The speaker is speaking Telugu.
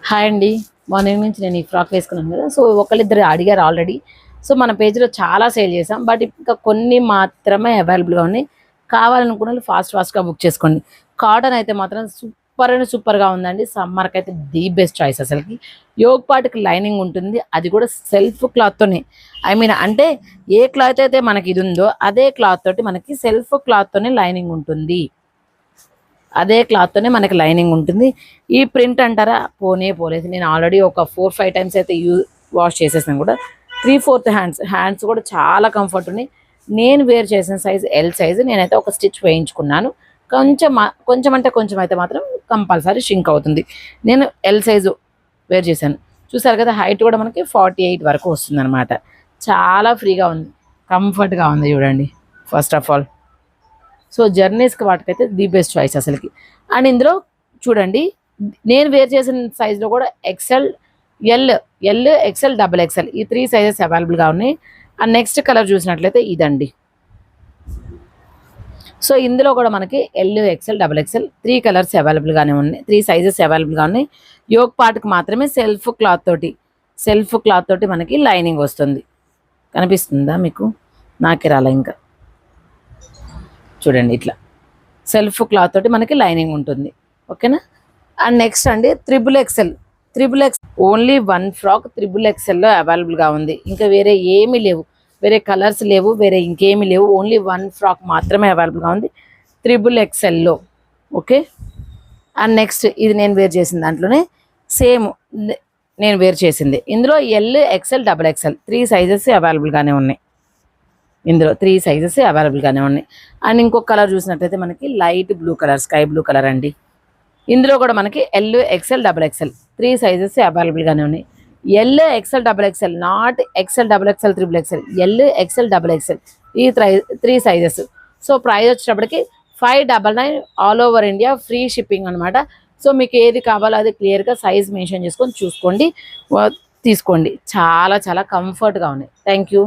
హాయ్ అండి. మార్నింగ్ నుంచి నేను ఈ ఫ్రాక్ వేసుకున్నాను కదా! సో, ఒకళ్ళిద్దరు అడిగారు ఆల్రెడీ. సో, మన పేజ్‌లో చాలా సేల్ చేసాం. బట్ ఇంకా కొన్ని మాత్రమే అవైలబుల్‌గా ఉన్నాయి. కావాలనుకున్నోళ్ళు ఫాస్ట్‌గా బుక్ చేసుకోండి. కాటన్ అయితే మాత్రం సూపర్ అంటే సూపర్‌గా ఉందండి. సమ్మర్‌కైతే ది బెస్ట్ చాయిస్ అసలకి. యోగ్ పార్ట్‌కి లైనింగ్ ఉంటుంది. అది కూడా సెల్ఫ్ క్లాత్‌తోనే. అంటే ఏ క్లాత్ అయితే మనకి ఇది ఉందో అదే క్లాత్ తోటి మనకి సెల్ఫ్ క్లాత్‌తోనే లైనింగ్ ఉంటుంది. అదే క్లాత్తోనే మనకి లైనింగ్ ఉంటుంది. ఈ ప్రింట్ అంటారా పోలేదు. నేను ఆల్రెడీ ఒక 4, 5 టైమ్స్ అయితే వాష్ చేసేసాను కూడా. 3/4 హ్యాండ్స్ కూడా చాలా కంఫర్ట్ ఉన్నాయి. నేను వేర్ చేసిన సైజ్ ఎల్ సైజ్. నేనైతే ఒక స్టిచ్ వేయించుకున్నాను. కొంచెం అంటే కొంచెం అయితే మాత్రం కంపల్సరీ షింక్ అవుతుంది. నేను ఎల్ సైజు వేర్ చేశాను. చూసారు కదా, హైట్ కూడా మనకి 48 వరకు వస్తుందన్నమాట. చాలా ఫ్రీగా ఉంది, కంఫర్ట్గా ఉంది చూడండి. ఫస్ట్ ఆఫ్ ఆల్ సో జర్నీస్కి వాటికైతే ది బెస్ట్ చాయిస్ అసలుకి. అండ్ ఇందులో చూడండి, నేను వేర్ చేసిన సైజులో కూడా ఎక్సెల్, ఎక్సెల్, డబుల్ ఎక్సెల్ ఈ 3 సైజెస్ అవైలబుల్గా ఉన్నాయి. అండ్ నెక్స్ట్ కలర్ చూసినట్లయితే ఇదండి. సో ఇందులో కూడా మనకి L, XL, double XL 3 colours అవైలబుల్గానే ఉన్నాయి. 3 సైజెస్ అవైలబుల్గా ఉన్నాయి. యోగ్ పార్ట్కి మాత్రమే సెల్ఫ్ క్లాత్ తోటి మనకి లైనింగ్ వస్తుంది. కనిపిస్తుందా మీకు? నాకే రాలే ఇంకా. చూడండి, ఇట్లా సెల్ఫ్ క్లాత్ తోటి మనకి లైనింగ్ ఉంటుంది. ఓకేనా? అండ్ నెక్స్ట్ అండి triple XL only 1 frock triple ఎక్సెల్లో అవైలబుల్గా ఉంది. ఇంకా వేరే ఏమీ లేవు, వేరే కలర్స్ లేవు, వేరే ఇంకేమీ లేవు. ఓన్లీ 1 ఫ్రాక్ మాత్రమే అవైలబుల్గా ఉంది త్రిబుల్ ఎక్సెల్లో. ఓకే. అండ్ నెక్స్ట్ ఇది నేను వేర్ చేసిన దాంట్లోనే సేమ్ నేను వేర్ చేసింది. ఇందులో L, XL, double XL 3 sizes అవైలబుల్గానే ఉన్నాయి. ఇందులో 3 సైజెస్ అవైలబుల్గానే ఉన్నాయి. అండ్ ఇంకొక కలర్ చూసినట్టయితే మనకి light blue colour, sky blue colour అండి. ఇందులో కూడా మనకి L, XL, double XL 3 sizes అవైలబుల్గానే ఉన్నాయి. L, XL, double XL, not XL, double XL, triple XL, L, XL, double XL ఈ 3 సైజెస్. సో ప్రైస్ వచ్చేటప్పటికి 599 all over India, free shipping అనమాట. సో మీకు ఏది కావాలో అది క్లియర్గా సైజ్ మెన్షన్ చేసుకొని చూసుకోండి, తీసుకోండి. చాలా చాలా కంఫర్ట్గా ఉన్నాయి. Thank you.